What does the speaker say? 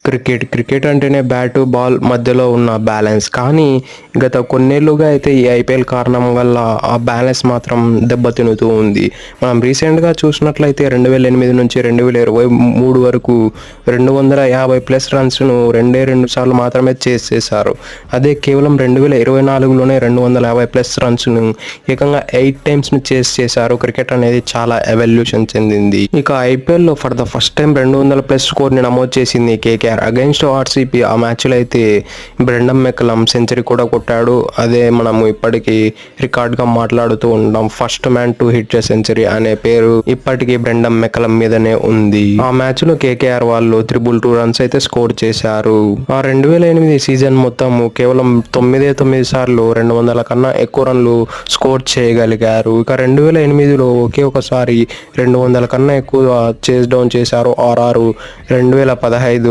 Cricket అంటేనే bat ball మధ్యలో ఉన్న బ్యాలెన్స్. కానీ గత కొన్నేళ్లుగా అయితే ఈ ఐపీఎల్ కారణం వల్ల ఆ బ్యాలెన్స్ మాత్రం దెబ్బతినుతూ ఉంది. మనం రీసెంట్గా చూసినట్లయితే 2008 నుంచి 2023 వరకు 250+ రన్స్ను రెండు సార్లు మాత్రమే చేసేశారు. అదే కేవలం 2024లోనే 250+ రన్స్ను ఏకంగా 8 టైమ్స్ను చేశారు. క్రికెట్ అనేది చాలా ఎవల్యూషన్ చెందింది. ఇక ఐపీఎల్లో ఫర్ ద ఫస్ట్ టైం 200+ స్కోర్ని నమోదు చేసింది కేకేఆర్ అగైన్స్ట్ ఆర్సీబీ. ఆ మ్యాచ్లో అయితే బ్రెండన్ మెక్కలం సెంచరీ కూడా కొట్టాడు. అదే మనము ఇప్పటికీ రికార్డ్గా మాట్లాడుతూ ఉంటాం. First man to hit century అనే పేరు ఇప్పటికీ బ్రెండన్ మెక్కలం మీదనే ఉంది. ఆ మ్యాచ్లో కేకేఆర్ వాళ్ళు 222 రన్స్ అయితే స్కోర్ చేశారు. ఆ 2008 సీజన్ మొత్తం కేవలం 9 సార్లు 200 కన్నా ఎక్కువ రన్లు స్కోర్ చేయగలిగారు. ఇక 2008లో ఒకే ఒకసారి 200 కన్నా ఎక్కువ చేస్ డౌన్ చేశారు. 2015